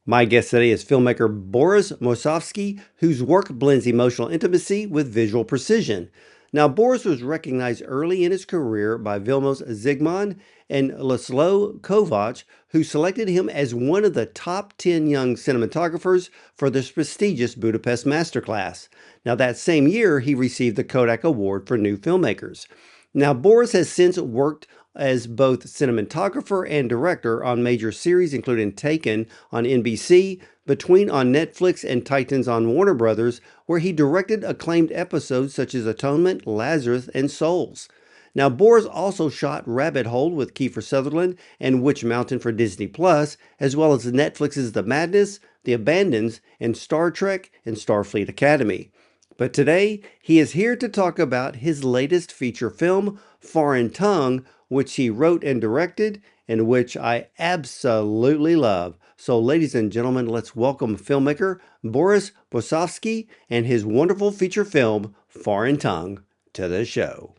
My guest today is filmmaker Boris Mosovsky, whose work blends emotional intimacy with visual precision. Now, Boris was recognized early in his career by Vilmos Zsigmond and Laszlo Kovacs, who selected him as one of the top 10 young cinematographers for this prestigious Budapest Masterclass. Now, that same year, he received the Kodak Award for New Filmmakers. Now, Boris has since worked as both cinematographer and director on major series, including Taken on NBC, Between on Netflix, and Titans on Warner Brothers, where he directed acclaimed episodes such as Atonement, Lazarus, and Souls. Now, Boris also shot Rabbit Hole with Kiefer Sutherland and Witch Mountain for Disney Plus, as well as Netflix's The Madness, The Abandons, and Star Trek and Starfleet Academy. But today, he is here to talk about his latest feature film, Foreign Tongue, which he wrote and directed, and which I absolutely love. So, ladies and gentlemen, let's welcome filmmaker Boris Bosovsky and his wonderful feature film, Foreign Tongue, to the show.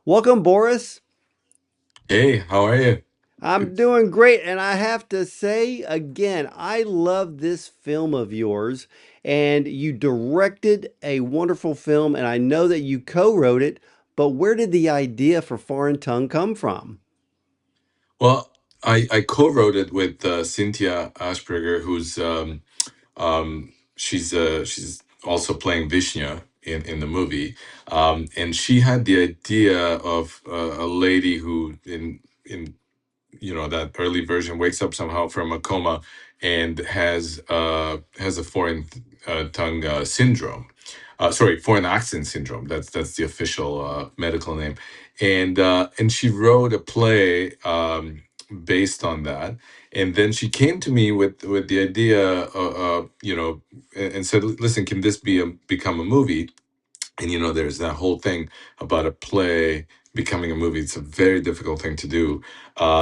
Welcome, Boris. Hey, how are you? I'm doing great, and I have to say again, I love this film of yours, and you directed a wonderful film, and I know that you co-wrote it, but where did the idea for Foreign Tongue come from? Well, I co-wrote it with Cynthia Ashberger, who's she's also playing Vishnya in the movie, and she had the idea of a lady who in that early version wakes up somehow from a coma and has a foreign tongue syndrome. Sorry, foreign accent syndrome. That's the official medical name. And she wrote a play based on that. And then she came to me with the idea, and said, "Listen, can this become a movie?" And there's that whole thing about a play becoming a movie. It's a very difficult thing to do.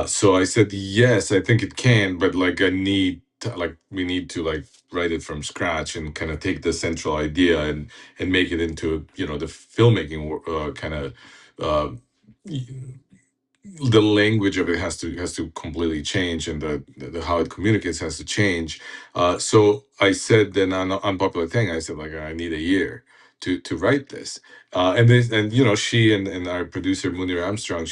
So I said, yes, I think it can, but like we need to like write it from scratch and kind of take the central idea and make it into the filmmaking kind of uh, the language of it has to completely change, and the how it communicates has to change. So I said, then an unpopular thing, I said, like, I need a year to write this. And she and our producer Munir Armstrong,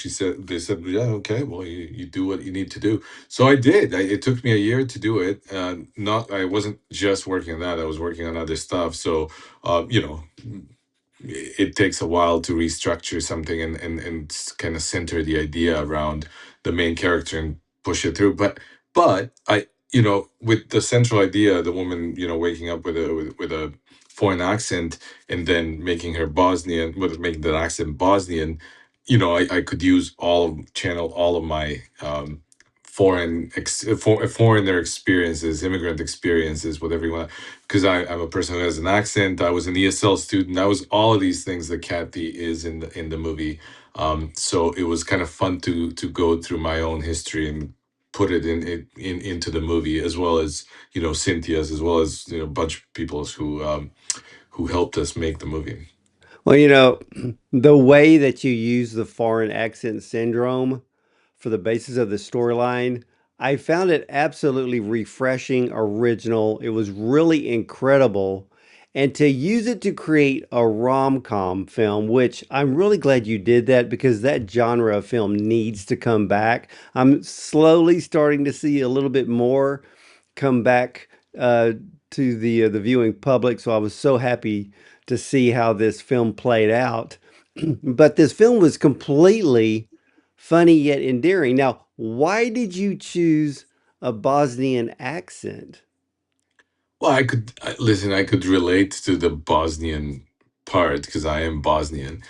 they said, yeah, okay, well, you do what you need to do. So I did. It took me a year to do it. Not I wasn't just working on that, I was working on other stuff. So it takes a while to restructure something and kind of center the idea around the main character and push it through. But I, with the central idea, the woman, waking up with a foreign accent and then making her Bosnian, with making that accent Bosnian, I could use channel all of my foreigner experiences, immigrant experiences, whatever you want, because I'm a person who has an accent. I was an ESL student. I was all of these things that Kathy is in the movie. So it was kind of fun to go through my own history and put it into the movie, as well as Cynthia's, as well as a bunch of people's who helped us make the movie. Well, the way that you use the foreign accent syndrome for the basis of the storyline, I found it absolutely refreshing, original. It was really incredible. And to use it to create a rom-com film, which I'm really glad you did that because that genre of film needs to come back. I'm slowly starting to see a little bit more come back to the viewing public. So I was so happy to see how this film played out. But this film was completely funny yet endearing. Now, why did you choose a Bosnian accent? Well, listen. I could relate to the Bosnian part because I am Bosnian.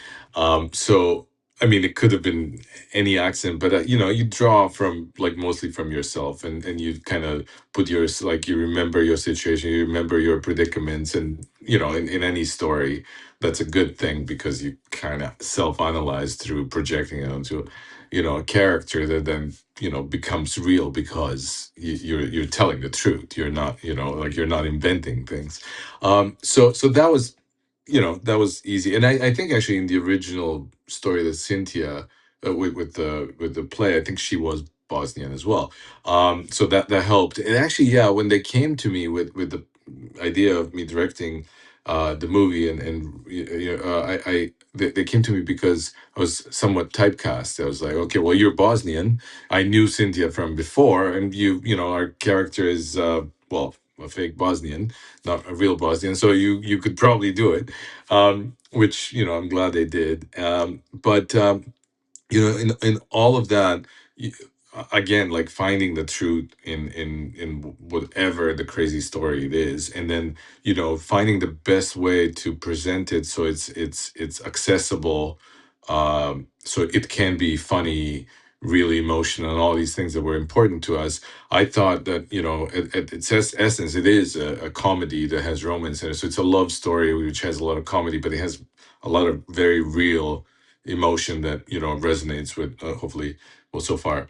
So I mean, it could have been any accent, but you draw from like mostly from yourself, and you kind of put yours, like, you remember your situation, you remember your predicaments, and in any story, that's a good thing because you kind of self-analyze through projecting it onto a character that then becomes real because you're telling the truth. You're not, like, you're not inventing things. So that was easy. And I think actually in the original story that Cynthia, with the play, I think she was Bosnian as well. So that helped. And actually, yeah, when they came to me with the idea of me directing the movie, they came to me because I was somewhat typecast. I was like, okay, well, you're Bosnian. I knew Cynthia from before, and our character is well, a fake Bosnian, not a real Bosnian. So you could probably do it, which I'm glad they did. But in all of that, you, again, like finding the truth in whatever the crazy story it is, and then finding the best way to present it so it's accessible, so it can be funny, really emotional, and all these things that were important to us. I thought that at its essence, it is a comedy that has romance in it. So it's a love story which has a lot of comedy, but it has a lot of very real emotion that resonates with, hopefully, well, so far,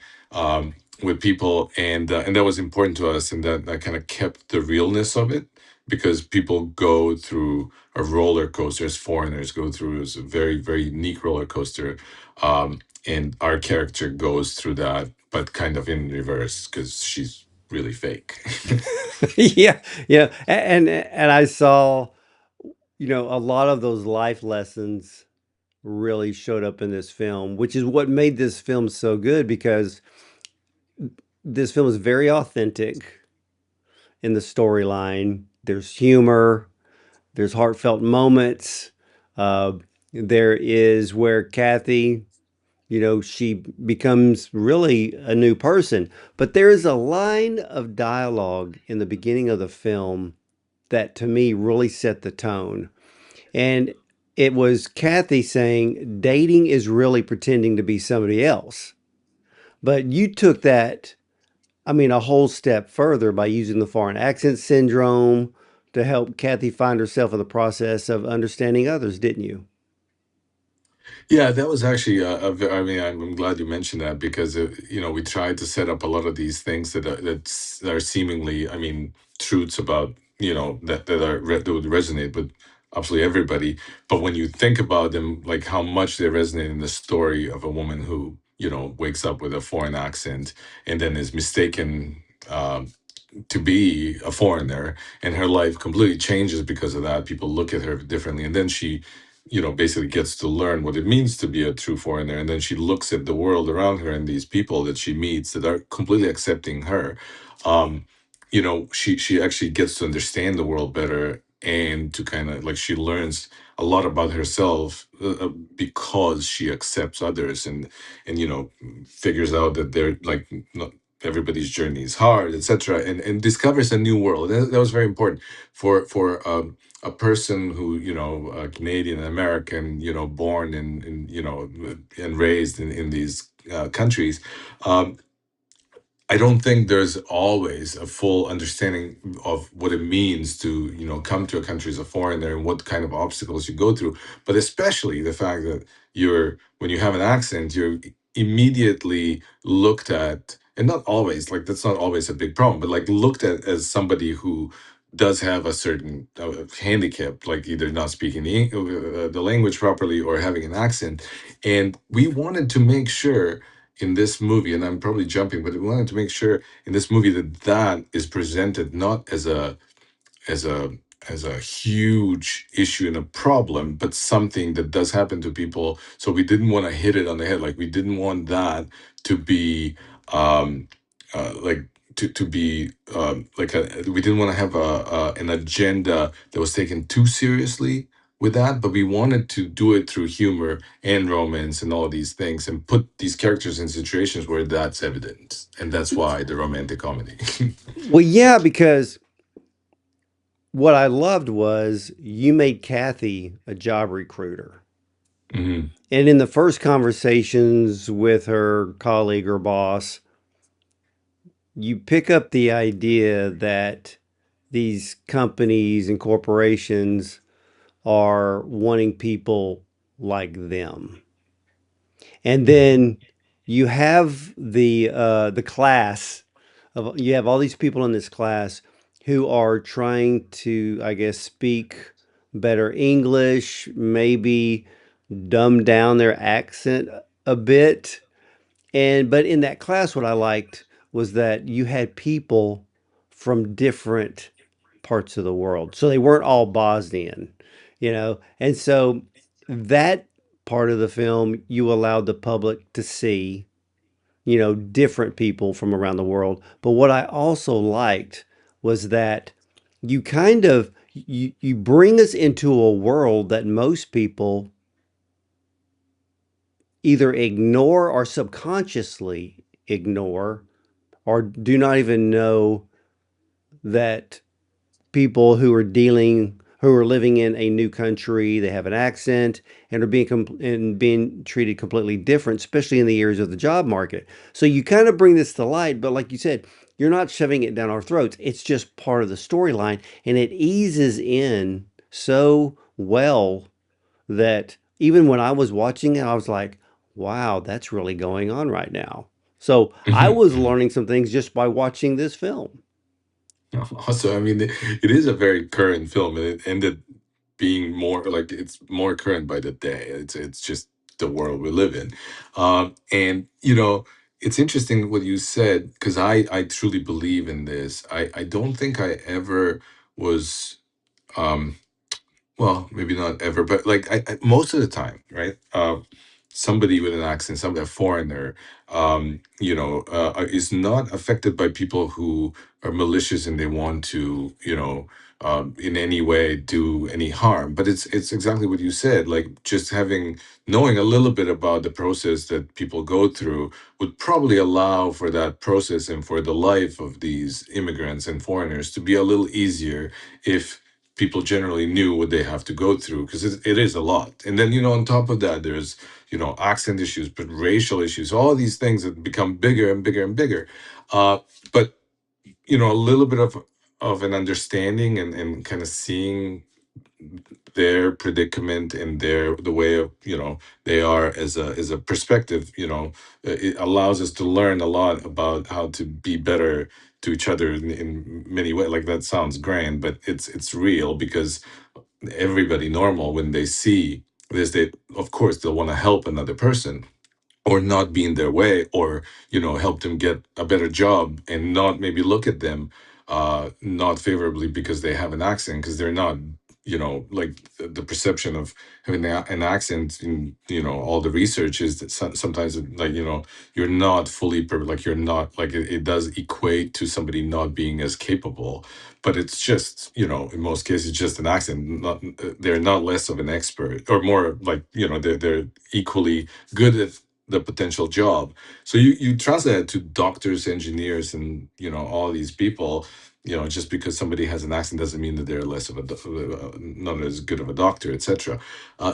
with people, and that was important to us, and that kind of kept the realness of it, because people go through a roller coaster, as foreigners go through, is a very, very unique roller coaster, and our character goes through that, but kind of in reverse, because she's really fake. Yeah, yeah, and I saw, a lot of those life lessons really showed up in this film, which is what made this film so good because this film is very authentic in the storyline. There's humor, there's heartfelt moments. Uh, there is where Kathy, she becomes really a new person. But there is a line of dialogue in the beginning of the film that to me really set the tone. And it was Kathy saying, dating is really pretending to be somebody else. But you took that, I mean, a whole step further by using the foreign accent syndrome to help Kathy find herself in the process of understanding others, didn't you? Yeah, that was actually I mean, I'm glad you mentioned that, because we tried to set up a lot of these things that are seemingly, I mean, truths about that would resonate with absolutely everybody. But when you think about them, like how much they resonate in the story of a woman who wakes up with a foreign accent and then is mistaken. To be a foreigner, and her life completely changes because of that. People look at her differently, and then she basically gets to learn what it means to be a true foreigner, and then she looks at the world around her and these people that she meets that are completely accepting her. She actually gets to understand the world better, and to kind of like, she learns a lot about herself, because she accepts others, and figures out that they're like, not everybody's journey is hard, etc., and discovers a new world. That was very important for a person who, a Canadian American, born and raised in these countries. um, I don't think there's always a full understanding of what it means to, come to a country as a foreigner, and what kind of obstacles you go through. But especially the fact that when you have an accent, you're immediately looked at, and not always, like that's not always a big problem, but like looked at as somebody who does have a certain handicap, like either not speaking the language properly, or having an accent. And we wanted to make sure in this movie, and I'm probably jumping, but we wanted to make sure in this movie that that is presented not as a as a huge issue and a problem, but something that does happen to people. So we didn't want to hit it on the head. Like, we didn't want that to be um like to be like we didn't want to have an agenda that was taken too seriously with that, but we wanted to do it through humor and romance and all these things, and put these characters in situations where that's evident, and that's why the romantic comedy. Well, yeah, because what I loved was you made Kathy a job recruiter. Mhm. And in the first conversations with her colleague or boss, you pick up the idea that these companies and corporations are wanting people like them. And then you have the class of you have all these people in this class who are trying to, I guess, speak better English, maybe dumb down their accent a bit. And but in that class, what I liked was that you had people from different parts of the world. So they weren't all Bosnian, you know. And so that part of the film you allowed the public to see, you know, different people from around the world. But what I also liked was that you bring us into a world that most people either ignore or subconsciously ignore or do not even know that people who are living in a new country, they have an accent and are being treated completely different, especially in the areas of the job market. So you kind of bring this to light, but like you said, you're not shoving it down our throats. It's just part of the storyline, and it eases in so well that even when I was watching it, I was like, wow, that's really going on right now. So I Mhm, was mhm. learning some things just by watching this film. Also, I mean, it is a very current film, and it ended being more like it's more current by the day. It's just the world we live in, and it's interesting what you said because I truly believe in this. I don't think I ever was. Um, well, maybe not ever, but like most of the time, right? Somebody with an accent, somebody a foreigner, is not affected by people who are malicious and they want to, in any way do any harm. But it's exactly what you said. Like just knowing a little bit about the process that people go through would probably allow for that process and for the life of these immigrants and foreigners to be a little easier if people generally knew what they have to go through because it is a lot. And then on top of that there's accent issues, but racial issues, all these things that become bigger and bigger and bigger. But a little bit of an understanding and kind of seeing their predicament and the way of they are as a perspective, it allows us to learn a lot about how to be better to each other in many ways. Like that sounds grand, but it's real because everybody normal when they see this, they of course they'll want to help another person or not be in their way or help them get a better job and not maybe look at them not favorably because they have an accent because they're not like the perception of having an accent in all the research is that sometimes like you're not fully like you're not like it does equate to somebody not being as capable, but it's just in most cases just an accent. Not they're not less of an expert or more like they're equally good at the potential job. So you translate it to doctors, engineers, and all these people. Just because somebody has an accent doesn't mean that they're less of not as good of a doctor, etc.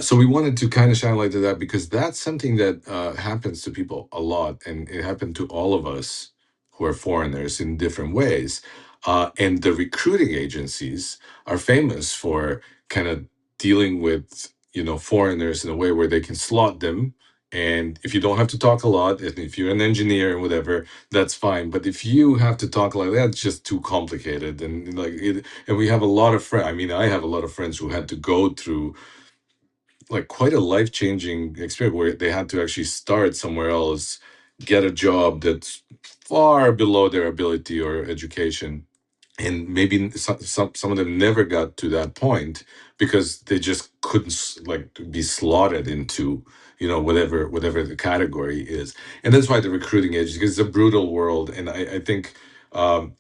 So we wanted to kind of shine light to that because that's something that happens to people a lot, and it happened to all of us who are foreigners in different ways. And the recruiting agencies are famous for kind of dealing with foreigners in a way where they can slot them, and if you don't have to talk a lot, if you're an engineer and whatever, that's fine. But if you have to talk like that, it's just too complicated. And like it, and we have a lot of friends. I mean, I have a lot of friends who had to go through like quite a life-changing experience where they had to actually start somewhere else, get a job that's far below their ability or education, and maybe some of them never got to that point because they just couldn't like be slotted into whatever the category is. And that's why the recruiting agency, because it's a brutal world. And I think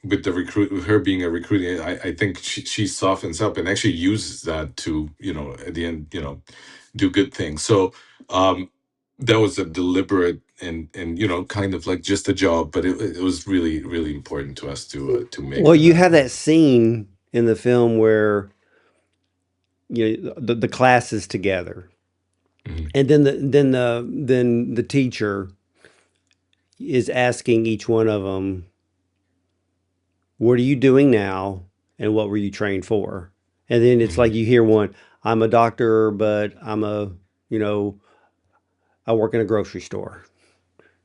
with with her being a recruiting, I think she softens up and actually uses that to at the end do good things. So that was a deliberate and kind of like just a job, but it was really really important to us to make Well, that you have happen. that scene in the film where the class is together, Mhm, and then the teacher is asking each one of them, "What are you doing now, and what were you trained for?" And then it's like mhm, you hear one, "I'm a doctor, but you know, I work in a grocery store."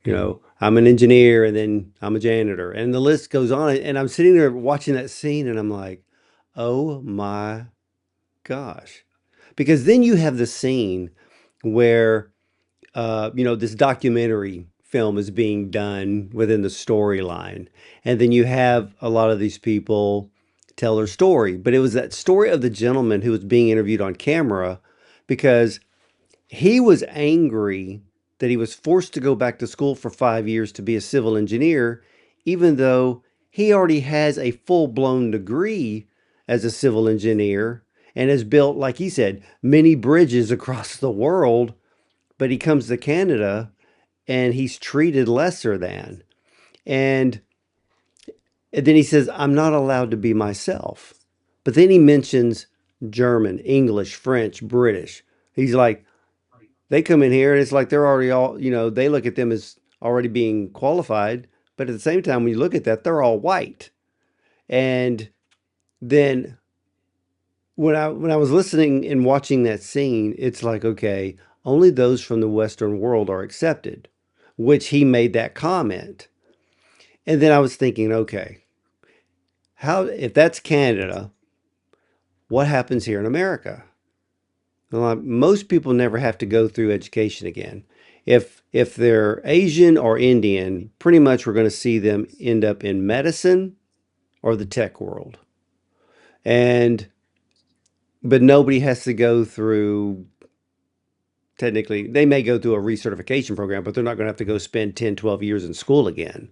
mhm. I'm an engineer and then I'm a janitor. And the list goes on. And I'm sitting there watching that scene and I'm like, oh my gosh. Because then you have the scene where, this documentary film is being done within the storyline. And then you have a lot of these people tell their story. But it was that story of the gentleman who was being interviewed on camera because he was angry that he was forced to go back to school for 5 years to be a civil engineer, even though he already has a full blown degree as a civil engineer and has built, like he said, many bridges across the world. But he comes to Canada and he's treated lesser than. And, and then he says, I'm not allowed to be myself. But then he mentions German, English, French, British. He's like, they come in here and it's like they're already all, they look at them as already being qualified. But at the same time, when you look at that, they're all white. And then when I was listening and watching that scene, it's like, okay, only those from the Western world are accepted, which he made that comment. And then I was thinking, okay, how if that's Canada, what happens here in America? Well, most people never have to go through education again. If they're Asian or Indian, pretty much we're going to see them end up in medicine or the tech world. And but nobody has to go through technically they may go through a recertification program, but they're not going to have to go spend 10, 12 years in school again.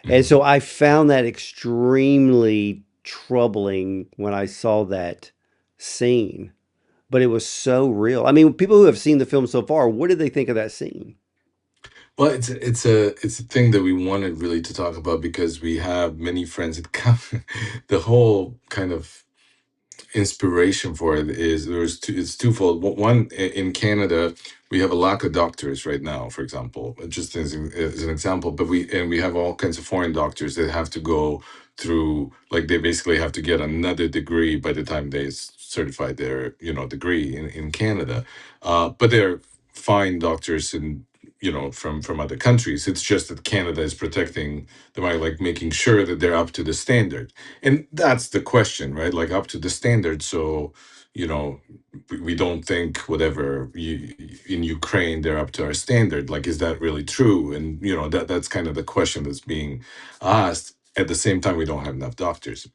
And Mhm. so I found that extremely troubling when I saw that scene. But it was so real. I mean, people who have seen the film so far, what did they think of that scene? Well, it's a thing that we wanted really to talk about because we have many friends that come. The whole kind of inspiration for it is it's twofold. One, in Canada, we have a lack of doctors right now, for example, just as an example. But we have all kinds of foreign doctors that have to go through, like they basically have to get another degree by the time they certify their degree in Canada. But they're fine doctors and from other countries. It's just that Canada is protecting them by like making sure that they're up to the standard, and that's the question, right? Like up to the standard. So, you know, we don't think whatever in Ukraine they're up to our standard. Like, is that really true? And that's kind of the question that's being asked. At the same time, we don't have enough doctors.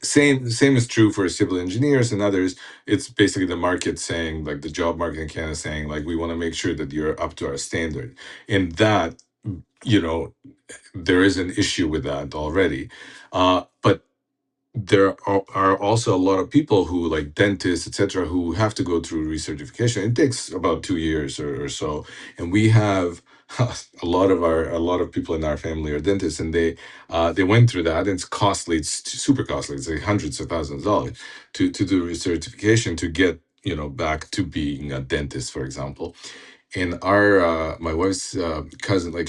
Same is true for civil engineers and others. It's basically the market saying, like the job market in Canada saying, like we want to make sure that you're up to our standard, and that you know there is an issue with that already. But there are also a lot of people who like dentists etc who have to go through recertification. It takes about 2 years or so, and we have a lot of people in our family are dentists, and they went through that, and it's costly. It's super costly. It's like hundreds of thousands of dollars to do recertification to get back to being a dentist, for example. And our my wife's cousin, like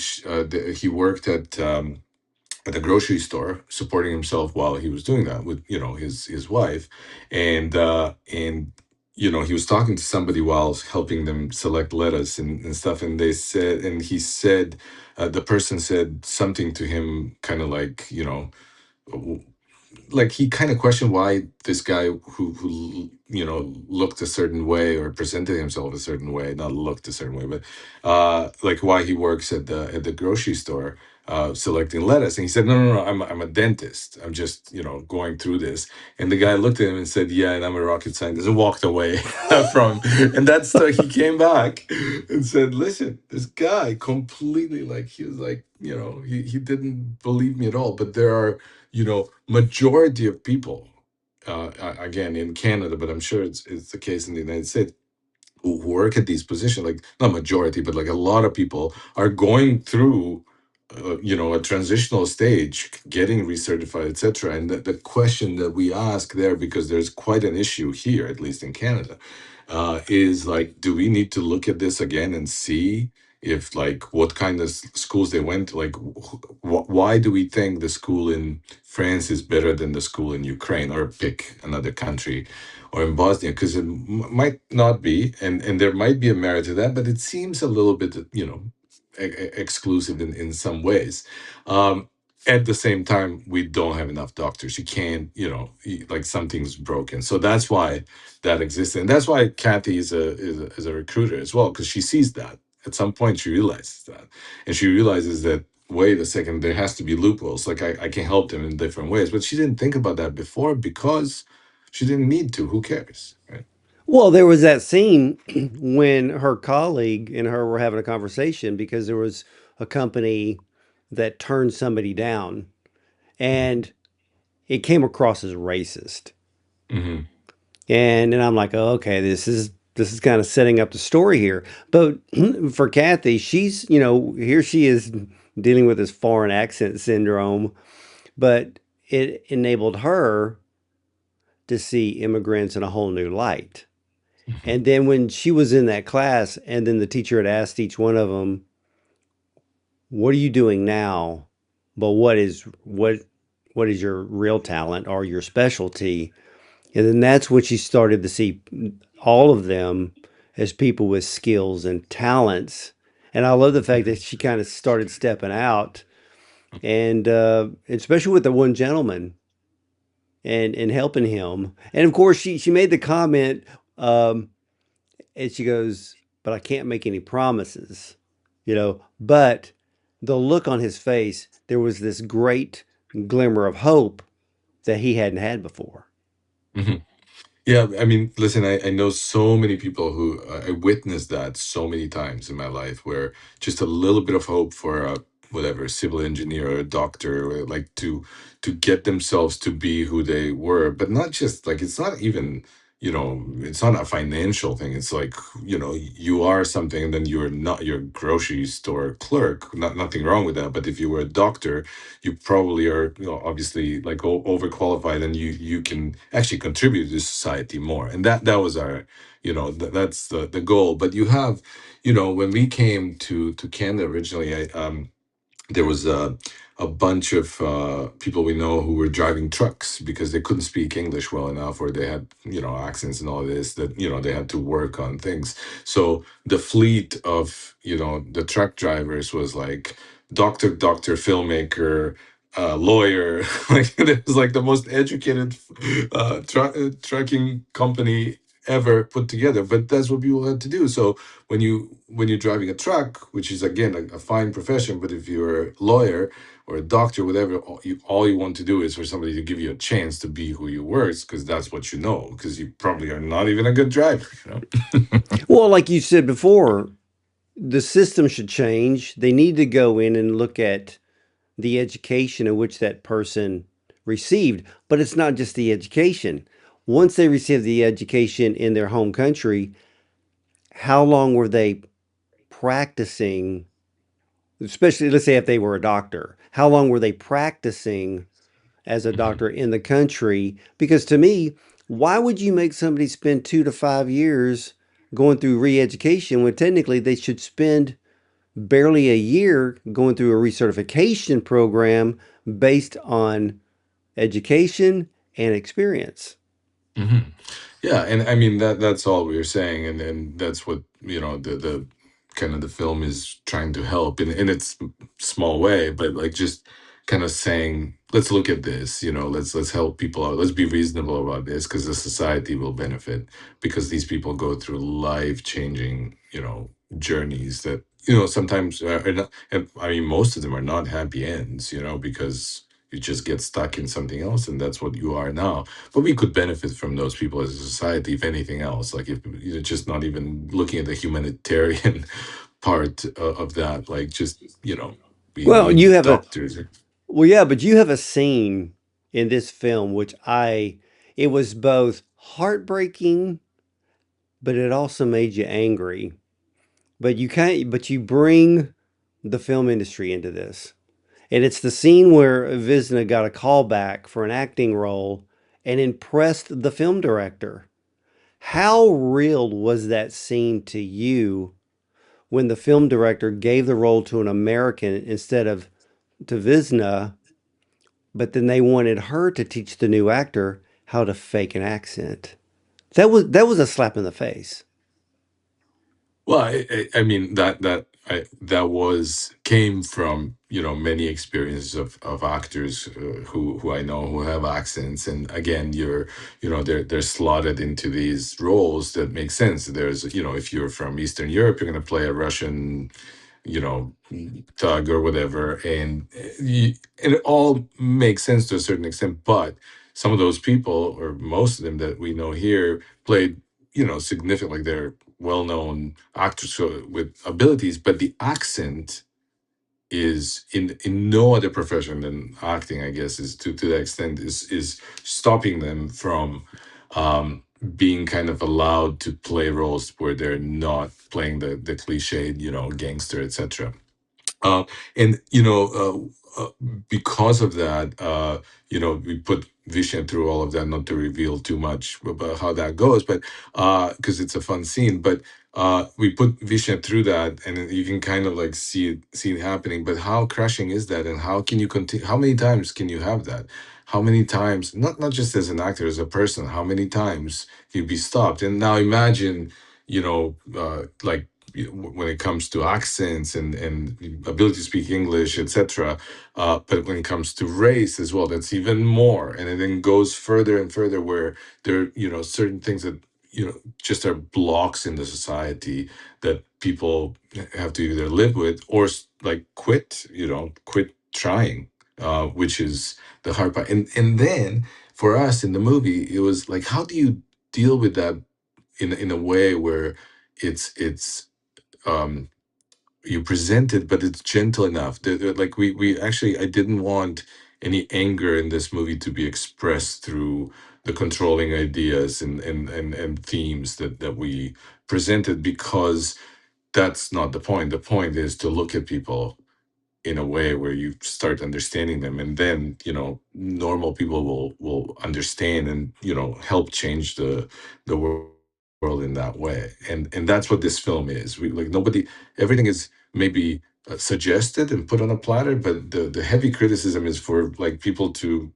he worked at a grocery store supporting himself while he was doing that with his wife, and he was talking to somebody while helping them select lettuce and stuff, and they said, and he said, the person said something to him kind of like, like he kind of questioned why this guy who looked a certain way or presented himself a certain way, not looked a certain way, but like why he works at the grocery store selecting lettuce. And he said, no, I'm a dentist, I'm just going through this. And the guy looked at him and said, yeah, and I'm a rocket scientist, and walked away from him. And that's he came back and said, listen, this guy completely, like, he was like, he didn't believe me at all. But there are majority of people, again in Canada, but I'm sure it's the case in the United States, who work at these positions, like not majority, but like a lot of people are going through, a transitional stage, getting recertified, etc. And the question that we ask there, because there's quite an issue here, at least in Canada, is like, do we need to look at this again and see if like what kind of schools they went to? Like why do we think the school in France is better than the school in Ukraine, or pick another country, or in Bosnia? Because it might not be, and there might be a merit to that, but it seems a little bit exclusive in some ways. At the same time, we don't have enough doctors. You can't, like something's broken. So that's why that exists, and that's why Kathy is a recruiter as well, because she sees that. at some point she realizes that, and she realizes that, wait a second, there has to be loopholes. Like I can help them in different ways, but she didn't think about that before because she didn't need to. Who cares, right? Well, there was that scene when her colleague and her were having a conversation because there was a company that turned somebody down and it came across as racist. Hmm. And then I'm like, oh, okay, this is kind of setting up the story here. But for Kathy, she's, here she is dealing with this foreign accent syndrome, but it enabled her to see immigrants in a whole new light. Hmm. And then when she was in that class, and then the teacher had asked each one of them, "What are you doing now? But what is your real talent or your specialty?" And then that's when she started to see all of them as people with skills and talents. And I love the fact that she kind of started stepping out, and especially with the one gentleman and helping him. And of course, she made the comment, um, and she goes, "But I can't make any promises," But the look on his face, there was this great glimmer of hope that he hadn't had before. Hmm. Yeah, I mean, listen, I know so many people who I witnessed that so many times in my life, where just a little bit of hope for a whatever civil engineer or a doctor, or like to get themselves to be who they were, but not just like, it's not even, it's not a financial thing. It's like, you are something, and then you're not your grocery store clerk. Nothing wrong with that. But if you were a doctor, you probably are, obviously like overqualified, and you can actually contribute to society more. And that was our, that's the goal. But you have, when we came to Canada originally, there was a bunch of people we know who were driving trucks because they couldn't speak English well enough, or they had, accents and all this, that, they had to work on things. So the fleet of, the truck drivers was like doctor, filmmaker, lawyer. Like it was like the most educated trucking company ever put together. But that's what people had to do. So when you're driving a truck, which is again a fine profession, but if you're a lawyer or a doctor, whatever, all you want to do is for somebody to give you a chance to be who you were, because that's what you know, because you probably are not even a good driver. Well, like you said before, the system should change. They need to go in and look at the education in which that person received. But it's not just the education. Once they receive the education in their home country, how long were they practicing? Especially, let's say if they were a doctor, how long were they practicing as a Mhm. doctor in the country? Because to me, why would you make somebody spend 2 to 5 years going through re education when technically they should spend barely a year going through a recertification program based on education and experience? Hmm. Yeah, and I mean that's all we were saying, and that's what, the kind of the film is trying to help in its small way, but like just kind of saying, let's look at this, let's help people out, let's be reasonable about this, because the society will benefit, because these people go through life changing, journeys that, sometimes are not, and I mean most of them are not happy ends, because you just get stuck in something else, and that's what you are now. But we could benefit from those people as a society, if anything else. Like if you're just not even looking at the humanitarian part of that, like just, we Well, need doctors. yeah, but you have a scene in this film which it was both heartbreaking, but it also made you angry. But you bring the film industry into this. And it's the scene where Visna got a call back for an acting role and impressed the film director. How real was that scene to you when the film director gave the role to an American instead of to Visna, but then they wanted her to teach the new actor how to fake an accent? That was a slap in the face. Well, I mean that was came from, many experiences of actors who I know who have accents, and again, they're slotted into these roles that make sense. There's, if you're from Eastern Europe, you're going to play a Russian, you know, thug or whatever, and it all makes sense to a certain extent. But some of those people, or most of them that we know here, played, significant, like they're well-known actors with abilities, but the accent is in no other profession than acting, I guess, is to that extent is stopping them from being kind of allowed to play roles where they're not playing the cliched, gangster, etc. uh, and because of that, we put Vishen through all of that, not to reveal too much about how that goes, but because it's a fun scene. But we put Vishen through that, and then you can kind of like see it happening. But how crushing is that, and how can you continue? How many times can you have that? How many times, not just as an actor, as a person, how many times can you be stopped? And now imagine, like, when it comes to accents and ability to speak English, etc. But when it comes to race as well, that's even more, and it then goes further and further, where there, certain things that just are blocks in the society that people have to either live with or like quit trying, which is the hard part. And then for us in the movie, it was like, how do you deal with that in a way where it's um you present it, but it's gentle enough. Like we actually, I didn't want any anger in this movie to be expressed through the controlling ideas and themes that we presented, because that's not the point. The point is to look at people in a way where you start understanding them, and then normal people will understand and help change the world in that way. And that's what this film is. We, like, nobody, everything is maybe suggested and put on a platter, but the heavy criticism is for like people to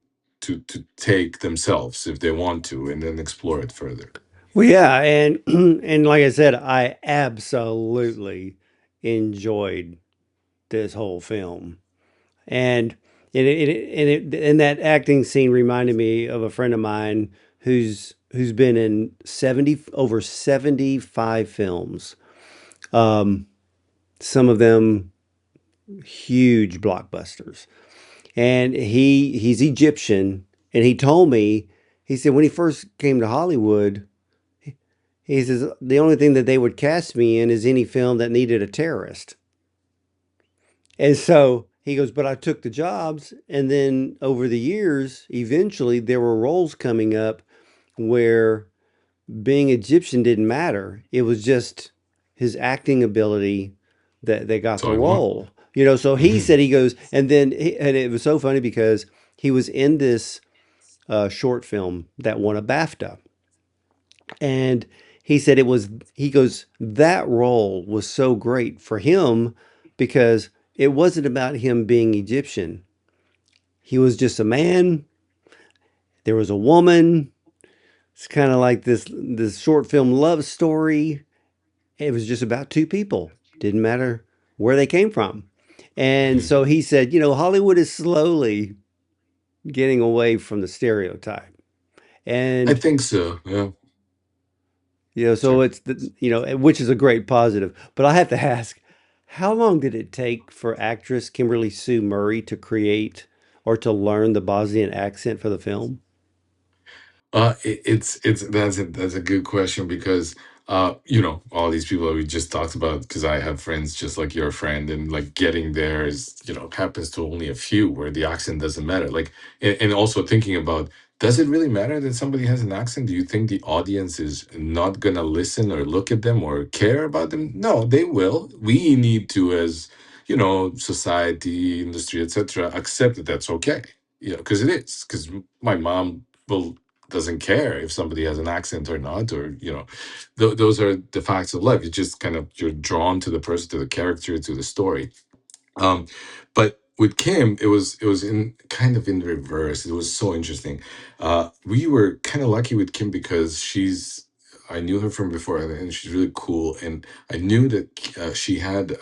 take themselves if they want to, and then explore it further. Well, yeah, and and like I said, I absolutely enjoyed this whole film, and and that acting scene reminded me of a friend of mine who's been in 75 films. Um, some of them huge blockbusters, and he's Egyptian, and he told me, he said when he first came to Hollywood, he says the only thing that they would cast me in is any film that needed a terrorist. And so he goes, but I took the jobs. And then over the years, eventually there were roles coming up where being Egyptian didn't matter. It was just his acting ability that got That's the all I want. role. You know, so he Hmm. said, he goes, and then, and it was so funny because he was in this short film that won a BAFTA. And he said he goes, that role was so great for him because it wasn't about him being Egyptian. He was just a man. There was a woman. It's kind of like this short film love story. It was just about two people. Didn't matter where they came from. And Hmm. so he said, Hollywood is slowly getting away from the stereotype. I And think so. Yeah. so Sure. it's which is a great positive. But I have to ask, how long did it take for actress Kimberly Sue Murray to create or to learn the Bosnian accent for the film? It's that's a good question, because all these people that we just talked about, because I have friends just like your friend, and like getting there is, happens to only a few where the accent doesn't matter. Like, and also thinking about, does it really matter that somebody has an accent? Do you think the audience is not gonna listen or look at them or care about them? No, they will. We need to, as society, industry, etc., accept that that's okay. Because it is. Because my mom will doesn't care if somebody has an accent or not, or those are the facts of life. You just kind of, you're drawn to the person, to the character, to the story. um but with Kim, it was in kind of in reverse. It was so interesting. We were kind of lucky with Kim because I knew her from before, and she's really cool, and I knew that she had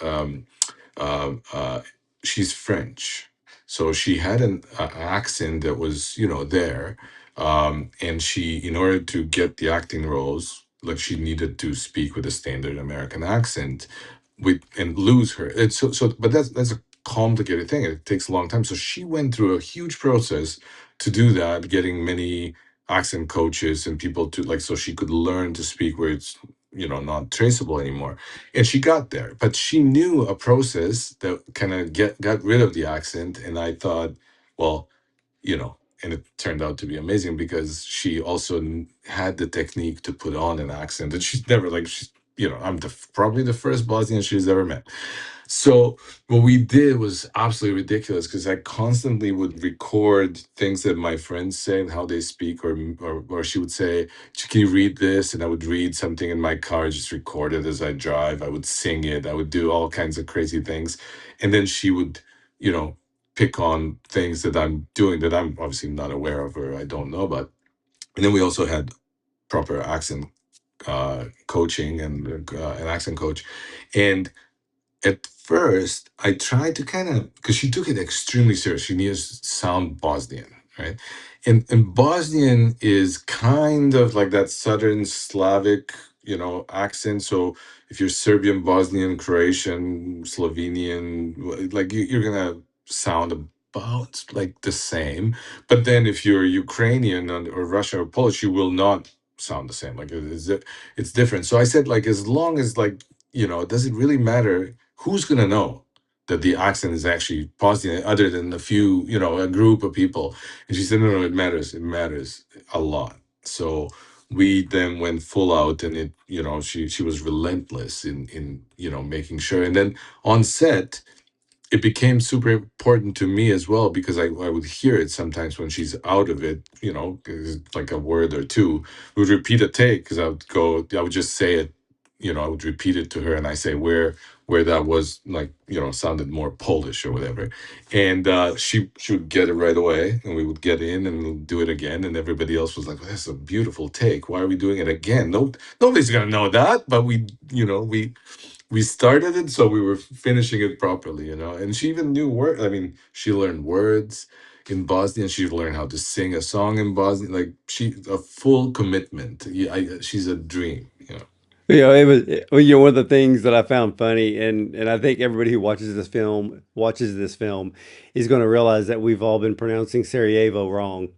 uh, uh, she's French, so she had an accent that was, there. And she, in order to get the acting roles, like, she needed to speak with a standard American accent, with and lose her. It's but that's a complicated thing. It takes a long time. So she went through a huge process to do that, getting many accent coaches and people to, like, so she could learn to speak where it's, not traceable anymore. And she got there, but she knew a process that kind of got rid of the accent. And I thought, well, and it turned out to be amazing because she also had the technique to put on an accent that she's never, like, she's, I'm probably the first Bosnian she's ever met. So what we did was absolutely ridiculous, because I constantly would record things that my friends say and how they speak, or she would say, "Can you read this?" And I would read something in my car, just record it as I drive. I would sing it. I would do all kinds of crazy things, and then she would, you know, pick on things that I'm doing that I'm obviously not aware of or I don't know about. And then we also had proper accent coaching and an accent coach, and at first I tried to kind of, because she took it extremely serious. She needed to sound Bosnian, right? And Bosnian is kind of like that Southern Slavic, accent. So if you're Serbian, Bosnian, Croatian, Slovenian, like, you're gonna sound about like the same. But then if you're Ukrainian or Russian or Polish, you will not sound the same. Like, it's different. So I said, like, as long as, like, does it really matter who's going to know that the accent is actually Bosnian, other than a few, a group of people? And she said, no, no, it matters. It matters a lot. So we then went full out, and she was relentless in making sure. And then on set, it became super important to me as well, because I would hear it sometimes when she's out of it, 'cause it's like a word or two. We would repeat a take, because I would just say it, I would repeat it to her, and I say where that was, like, sounded more Polish or whatever. And she would get it right away, and we would get in and we'd do it again. And everybody else was like, well, that's a beautiful take. Why are we doing it again? No, nobody's gonna know that, but we started it, so we were finishing it properly, and she even knew word. I mean, she learned words in Bosnian. She learned how to sing a song in Bosnian. Like, she a full commitment. Yeah, she's a dream. It was, well, one of the things that I found funny, and I think everybody who watches this film is going to realize that we've all been pronouncing Sarajevo wrong.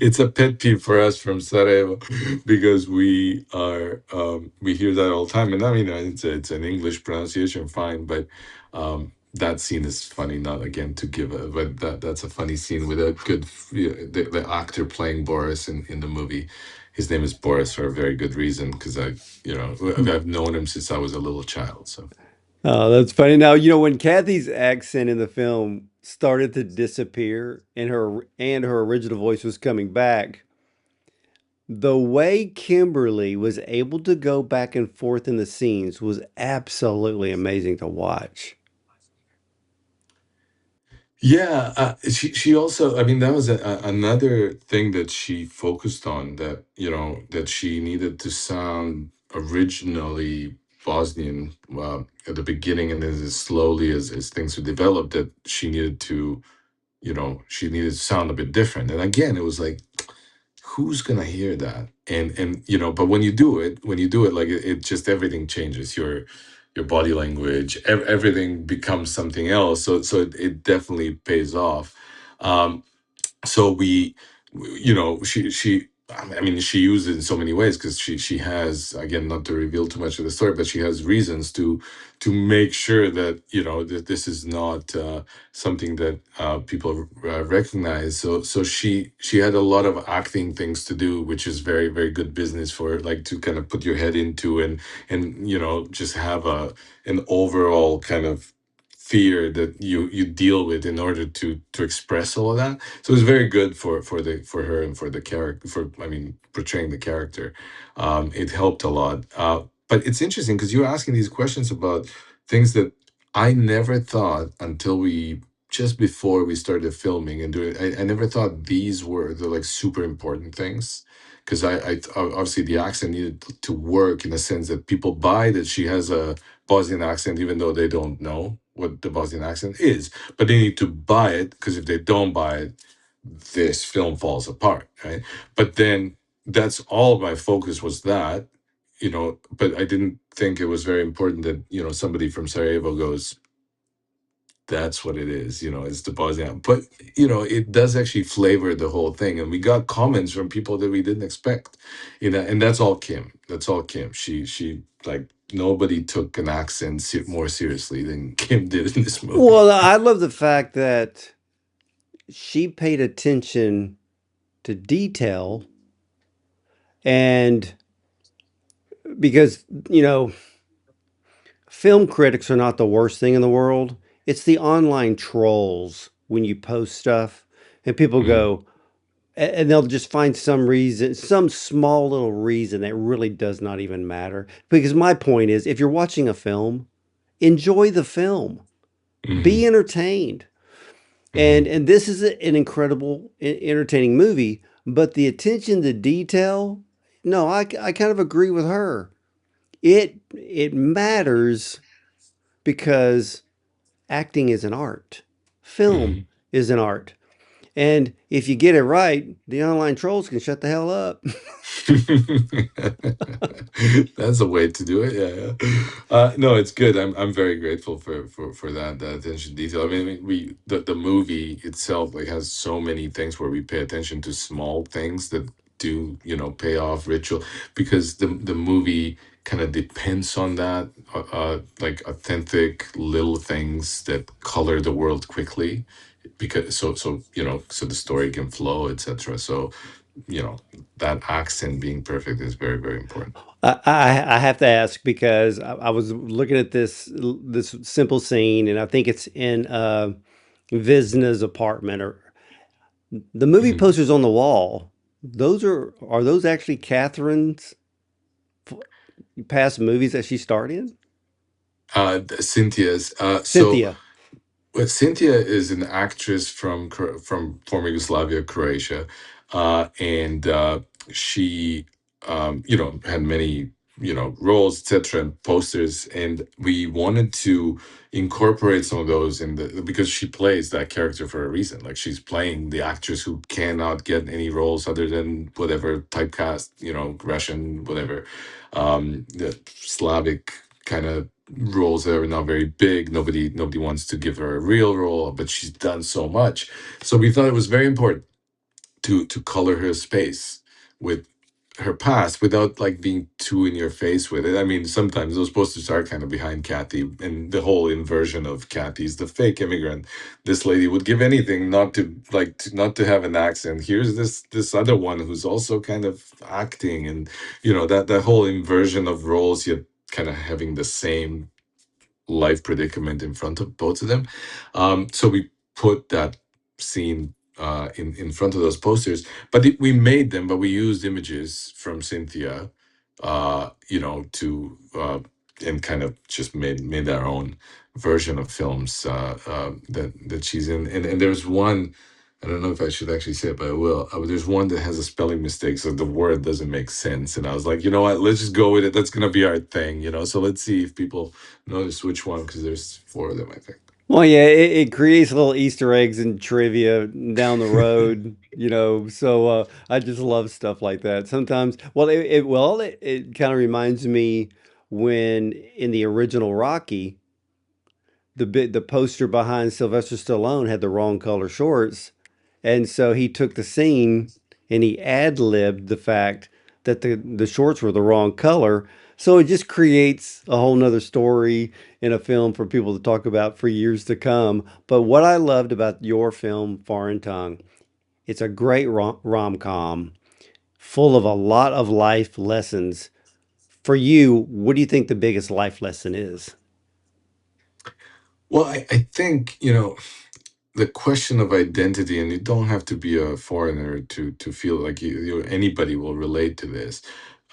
It's a pet peeve for us from Sarajevo, because we hear that all the time. And I mean, it's an English pronunciation, fine, but that scene is funny. Not, again, to give a, but that's a funny scene with a good, the actor playing Boris in the movie. His name is Boris for a very good reason, because I've known him since I was a little child. So. Oh, that's funny. Now, when Kathy's accent in the film started to disappear and her original voice was coming back, the way Kimberly was able to go back and forth in the scenes was absolutely amazing to watch. Yeah, she also, I mean, that was another thing that she focused on, that that she needed to sound originally Bosnian at the beginning, and then, as slowly as things would develop, that she needed to sound a bit different. And again, it was like, who's gonna hear that? And but when you do it, like, it just, everything changes. Your body language, everything becomes something else. So it definitely pays off. um so she I mean, she used it in so many ways, because she has, again, not to reveal too much of the story, but she has reasons to make sure that that this is not something that people recognize. So she had a lot of acting things to do, which is very, very good business, for, like, to kind of put your head into, and just have an overall kind of fear that you deal with in order to express all of that. So it's very good for her and for the character, for, I mean, portraying the character. It helped a lot. But it's interesting, because you're asking these questions about things that I never thought, until we just before we started filming and doing. I never thought these were the, like, super important things. because obviously the accent needed to work in a sense that people buy that she has a Bosnian accent, even though they don't know what the Bosnian accent is. But they need to buy it, because if they don't buy it, this film falls apart, right? But then that's all my focus was that, but I didn't think it was very important that, somebody from Sarajevo goes, that's what it is, it's the Bosnian. But, it does actually flavor the whole thing. And we got comments from people that we didn't expect, and that's all Kim. That's all Kim. She like, nobody took an accent more seriously than Kim did in this movie. Well, I love the fact that she paid attention to detail, and because, film critics are not the worst thing in the world. It's the online trolls when you post stuff and people Mhm, go, and they'll just find some reason, some small little reason that really does not even matter. Because my point is, if you're watching a film, enjoy the film, be mhm, entertained. And mhm, and this is an incredible, entertaining movie, but the attention to detail, no, I kind of agree with her. It matters because acting is an art. Film mhm. is an art. And if you get it right, the online trolls can shut the hell up. That's a way to do it. Yeah, yeah. No, it's good. I'm very grateful for that attention to detail. I mean, the movie itself like has so many things where we pay attention to small things that do, pay off ritual, because the movie kind of depends on that, like authentic little things that color the world quickly, because so the story can flow, etc. So, you know that accent being perfect is very, very important. I have to ask because I was looking at this simple scene, and I think it's in Visna's apartment, or the movie Mhm. posters on the wall. Those are those actually Catherine's past movies that she starred in? Cynthia's. Cynthia. Well, Cynthia is an actress from former Yugoslavia, Croatia, and she, had many, roles, etc., and posters, and we wanted to incorporate some of those in the because she plays that character for a reason. Like, she's playing the actress who cannot get any roles other than whatever typecast, Russian, whatever, the Slavic kind of roles that are not very big. Nobody wants to give her a real role, but she's done so much. So we thought it was very important to color her space with her past without like being too in your face with it. I mean, sometimes those posters are kind of behind Kathy, and the whole inversion of Kathy's the fake immigrant. This lady would give anything not to not to have an accent. Here's this other one who's also kind of acting, and that whole inversion of roles, yet kind of having the same life predicament in front of both of them. So we put that scene in front of those posters, but we made them, but we used images from Cynthia, to and kind of just made our own version of films that she's in. And there's one. I don't know if I should actually say it, but I will. There's one that has a spelling mistake, so the word doesn't make sense. And I was like, you know what? Let's just go with it. That's gonna be our thing, So let's see if people notice which one, because there's four of them, I think. Well, yeah, it creates little Easter eggs and trivia down the road, So I just love stuff like that. Sometimes, well, it kind of reminds me when in the original Rocky, the poster behind Sylvester Stallone had the wrong color shorts, and so he took the scene and he ad-libbed the fact that the shorts were the wrong color. So it just creates a whole nother story in a film for people to talk about for years to come. But what I loved about your film, Foreign Tongue, it's a great rom-com full of a lot of life lessons. For you, what do you think the biggest life lesson is? Well, I think, the question of identity, and you don't have to be a foreigner to feel like anybody will relate to this.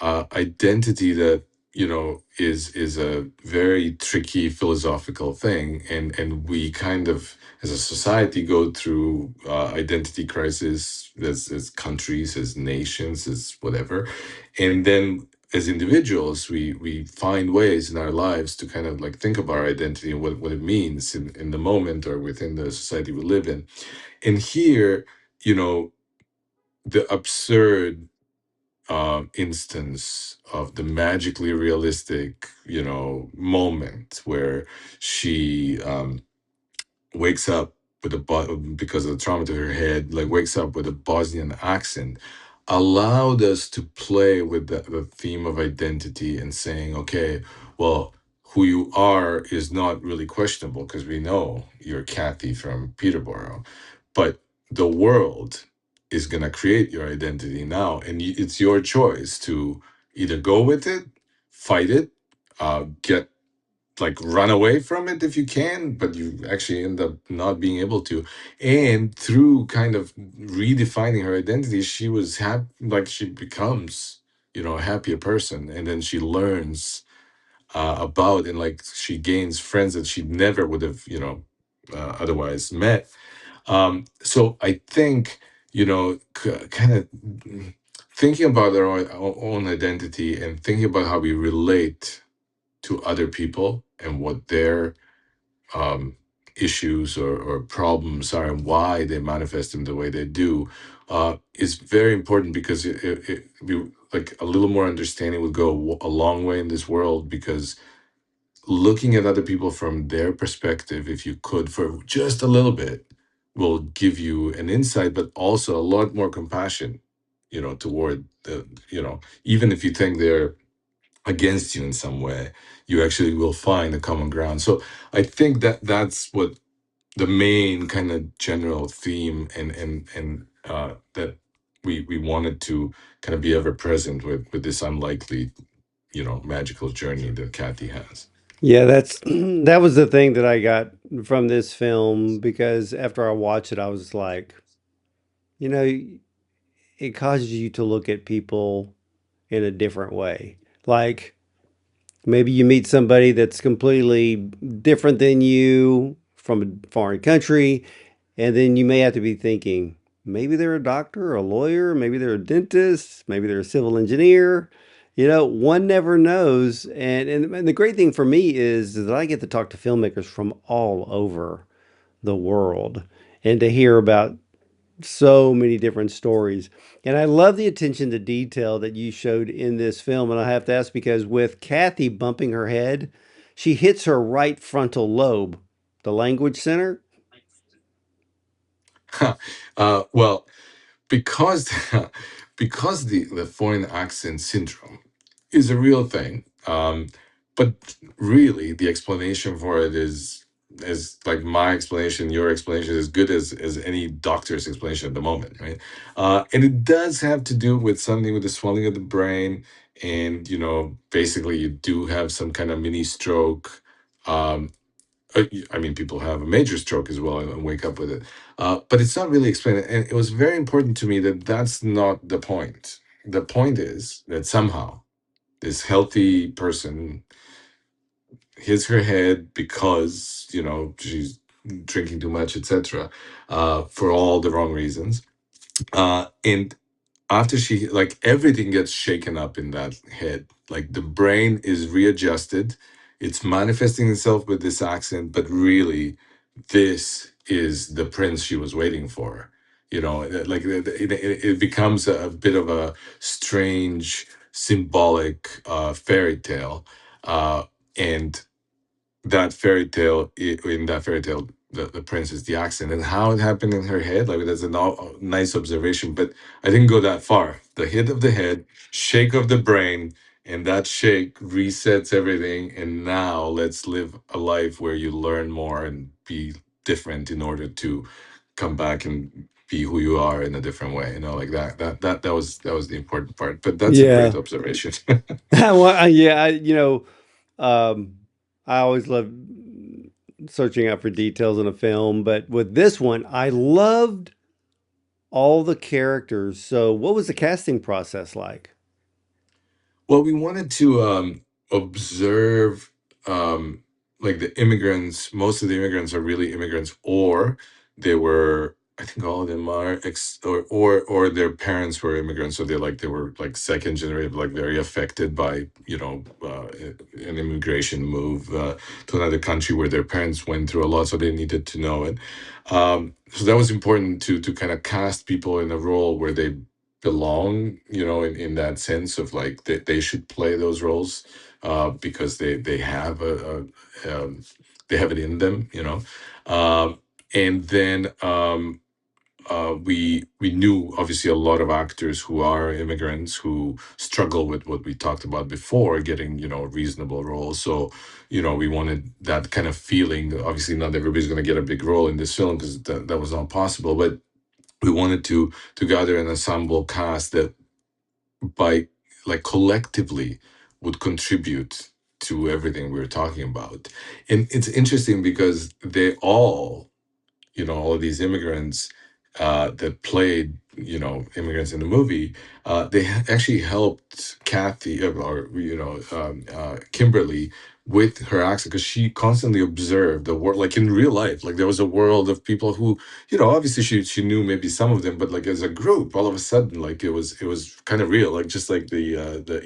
Identity that is a very tricky philosophical thing, and we kind of, as a society, go through identity crisis, as countries, as nations, as whatever, and then as individuals, we find ways in our lives to kind of like think about our identity and what it means in the moment or within the society we live in. And here, you know, the absurd instance of the magically realistic, moment where she wakes up with because of the trauma to her head, like wakes up with a Bosnian accent, allowed us to play with the theme of identity and saying, okay, well, who you are is not really questionable because we know you're Kathy from Peterborough, but the world is going to create your identity now, and it's your choice to either go with it, fight it, get like run away from it if you can, but you actually end up not being able to. And through kind of redefining her identity, she was happy, like she becomes, a happier person. And then she learns about, and like she gains friends that she never would have, otherwise met. So I think, kind of thinking about our own identity and thinking about how we relate to other people and what their um, issues or problems are and why they manifest in the way they do is very important, because like a little more understanding would go a long way in this world, because looking at other people from their perspective, if you could for just a little bit, will give you an insight, but also a lot more compassion, toward the, even if you think they're against you in some way, you actually will find a common ground. So I think that that's what the main kind of general theme, and that we wanted to kind of be ever present with this unlikely, magical journey that Kathy has. Yeah, that's that was the thing that I got from this film because after I watched it, I was like, you know, it causes you to look at people in a different way. Like maybe you meet somebody that's completely different than you from a foreign country, and then you may have to be thinking, maybe they're a doctor or a lawyer, maybe they're a dentist, maybe they're a civil engineer. One never knows. And the great thing for me is that I get to talk to filmmakers from all over the world and to hear about so many different stories. And I love the attention to detail that you showed in this film. And I have to ask because with Kathy bumping her head, she hits her right frontal lobe, the language center. Well, because because the foreign accent syndrome is a real thing, but really the explanation for it is like my explanation, your explanation, as good as any doctor's explanation at the moment, right? And it does have to do with something with the swelling of the brain, and basically you do have some kind of mini stroke. um, I mean, people have a major stroke as well and wake up with it. But it's not really explained. And it was very important to me that that's not the point. The point is that somehow this healthy person hits her head because, she's drinking too much, etc., for all the wrong reasons. And after she, like, everything gets shaken up in that head, like the brain is readjusted, it's manifesting itself with this accent, but really this is the prince she was waiting for. Like it becomes a bit of a strange symbolic fairy tale, and in that fairy tale, the prince is the accent, and how it happened in her head, like that's a nice observation, but I didn't go that far. The hit of the head, shake of the brain, and that shake resets everything, and now let's live a life where you learn more and be different in order to come back and be who you are in a different way, like that was the important part, but that's a great Yeah. observation. Well, yeah, um, I always love searching out for details in a film, but with this one, I loved all the characters. So, what was the casting process like? Well, we wanted to. observe, um, like the immigrants. Most of the immigrants are really immigrants, or they were. I think all of them are or their parents were immigrants, so they were like second generation, like very affected by an immigration move to another country where their parents went through a lot, so they needed to know it. So that was important to kind of cast people in a role where they belong, in that sense of like they should play those roles because they have they have it in them, and then we knew obviously a lot of actors who are immigrants who struggle with what we talked about before, getting reasonable roles. So we wanted that kind of feeling. Obviously not everybody's going to get a big role in this film because that was not possible, but we wanted to gather an ensemble cast that by like collectively would contribute to everything we were talking about. And it's interesting because they all of these immigrants that played, immigrants in the movie, actually helped Kathy or Kimberly with her accent because she constantly observed the world, like in real life. Like there was a world of people who, obviously she knew maybe some of them, but like as a group, all of a sudden, like it was kind of real, like just like the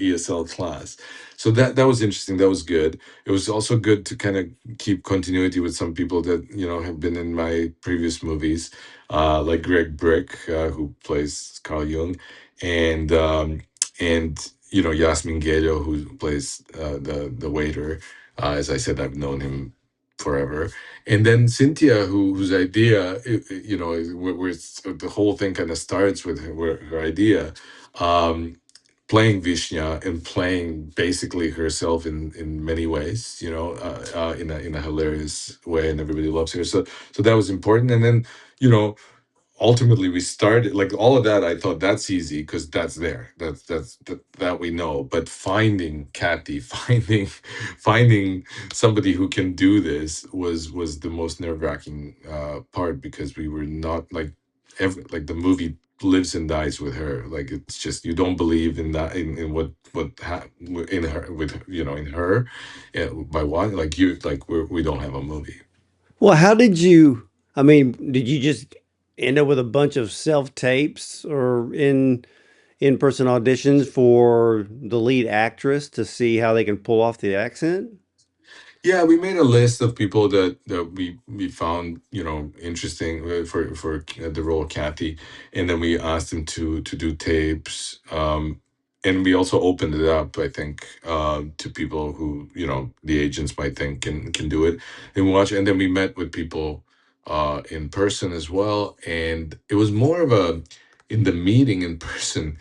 ESL class. So that was interesting. That was good. It was also good to kind of keep continuity with some people that have been in my previous movies, like Greg Brick, who plays Carl Jung, and Yasmin Guedo, who plays the waiter. As I said, I've known him forever. And then Cynthia, whose idea, the whole thing kind of starts with her idea. Um, Playing Vishnya and playing basically herself in many ways, in a hilarious way, and everybody loves her. So that was important. And then, you know, ultimately we started like all of that. I thought that's easy because that's there, that we know. But finding Kathy, finding somebody who can do this was the most nerve-wracking part, because we were not like like the movie lives and dies with her. Like it's just, you don't believe in that, in in her, with in her, by what, like you, like we don't have a movie. Well, how did you, I mean, did you just end up with a bunch of self-tapes or in-person auditions for the lead actress to see how they can pull off the accent? Yeah, we made a list of people that we found interesting for the role of Kathy, and then we asked them to do tapes. And we also opened it up, I think, to people who the agents might think can do it. And we watch, and then we met with people in person as well, and it was more of a, in the meeting in person.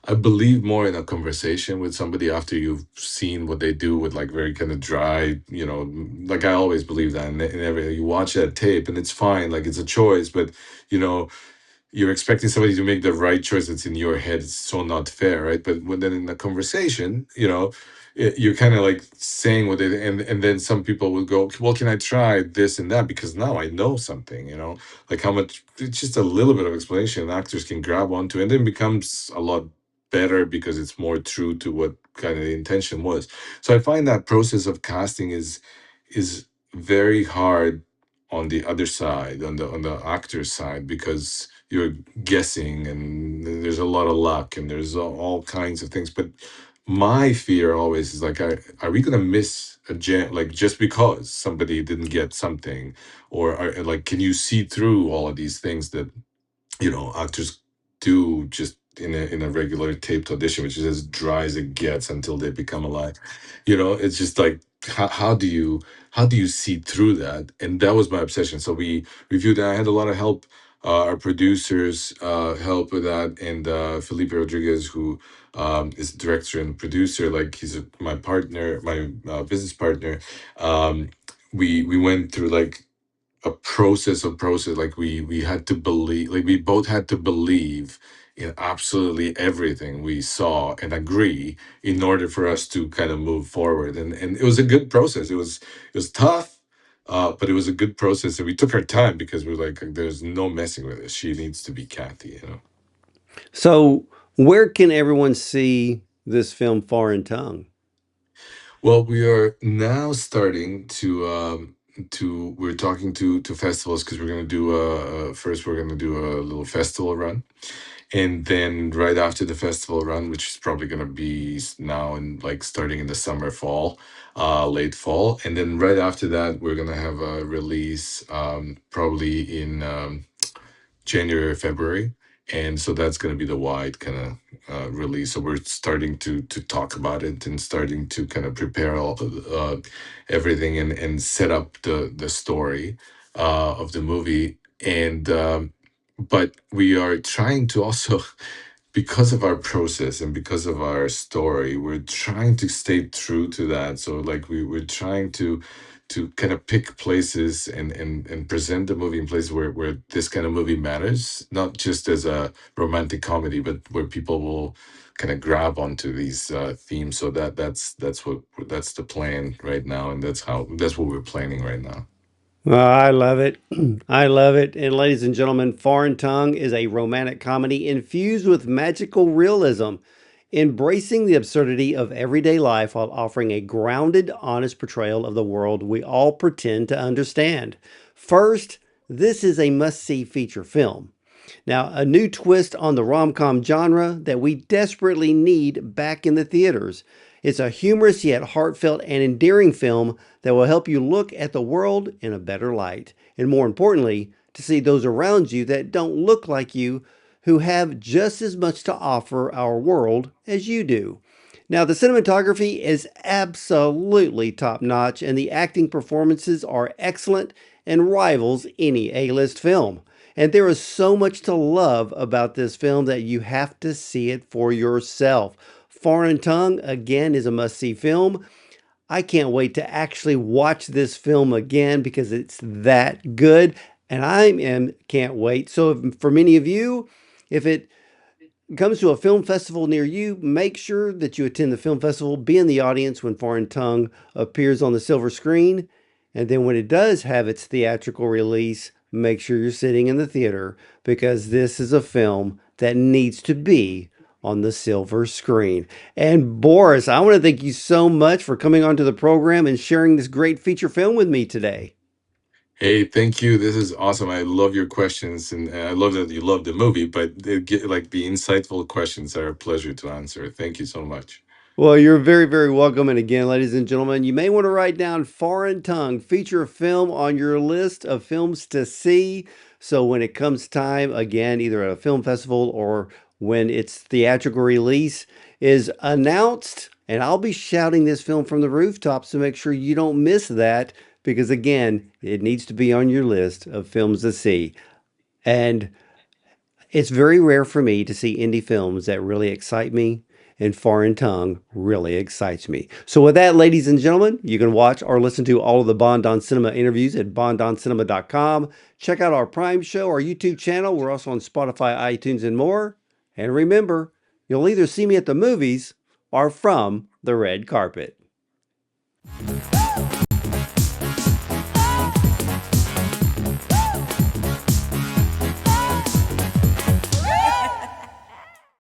I believe more in a conversation with somebody after you've seen what they do with like very kind of dry, like I always believe that. And every, you watch that tape and it's fine, like it's a choice, but you know, you're expecting somebody to make the right choice that's in your head. It's so not fair, right? But when then in a conversation, you're kind of like saying what they, and then some people will go, well, can I try this and that because now I know something, like how much, it's just a little bit of explanation actors can grab onto, and then becomes a lot better because it's more true to what kind of the intention was. So I find that process of casting is very hard on the other side, on the actor's side, because you're guessing and there's a lot of luck and there's all kinds of things. But my fear always is like, are we gonna miss a gem, like just because somebody didn't get something, or like, can you see through all of these things that actors do just in a regular taped audition, which is as dry as it gets until they become alive. It's just like, how do you see through that? And that was my obsession. So we reviewed that. I had a lot of help. Our producers help with that, and Felipe Rodriguez, who is director and producer, like he's my partner, my business partner. Um, we went through like a process, like we had to believe, like we both had to believe in absolutely everything we saw and agree in order for us to kind of move forward. And it was a good process. It was tough, but it was a good process, and we took our time because we're like, there's no messing with it. She needs to be Kathy. So, where can everyone see this film, Foreign Tongue? Well, we are now starting to we're talking to festivals because we're going to do first we're going to do a little festival run, and then right after the festival run, which is probably going to be now in like starting in the summer, fall, late fall, and then right after that we're going to have a release probably in January or February, and so that's going to be the wide kind of release. So we're starting to talk about it and starting to kind of prepare all everything and set up the story of the movie. And but we are trying to also because of our process and because of our story, we're trying to stay true to that. So like we're trying to kind of pick places and present the movie in places where this kind of movie matters, not just as a romantic comedy, but where people will kind of grab onto these themes. So that's the plan right now, and that's what we're planning right now. Well, I love it. I love it. And ladies and gentlemen, Foreign Tongue is a romantic comedy infused with magical realism, embracing the absurdity of everyday life while offering a grounded, honest portrayal of the world we all pretend to understand. First, this is a must-see feature film. Now, a new twist on the rom-com genre that we desperately need back in the theaters. It's a humorous yet heartfelt and endearing film that will help you look at the world in a better light. And more importantly, to see those around you that don't look like you who have just as much to offer our world as you do. Now, the cinematography is absolutely top notch, and the acting performances are excellent and rivals any A list film. And there is so much to love about this film that you have to see it for yourself. Foreign Tongue, again, is a must see film. I can't wait to actually watch this film again because it's that good. And can't wait. So, for many of you, if it comes to a film festival near you, make sure that you attend the film festival, be in the audience when Foreign Tongue appears on the silver screen. And then when it does have its theatrical release, make sure you're sitting in the theater because this is a film that needs to be on the silver screen. And Boris, I want to thank you so much for coming onto the program and sharing this great feature film with me today. Hey, thank you. This is awesome. I love your questions, and I love that you love the movie. But like the insightful questions are a pleasure to answer. Thank you so much. Well, you're very, very welcome. And again, ladies and gentlemen, you may want to write down Foreign Tongue, feature film on your list of films to see. So when it comes time, again, either at a film festival or when its theatrical release is announced, and I'll be shouting this film from the rooftops to make sure you don't miss that because, again, it needs to be on your list of films to see. And it's very rare for me to see indie films that really excite me, and Foreign Tongue really excites me. So, with that, ladies and gentlemen, you can watch or listen to all of the Bond on Cinema interviews at bondoncinema.com. Check out our Prime show, our YouTube channel. We're also on Spotify, iTunes, and more. And remember, you'll either see me at the movies or from the red carpet.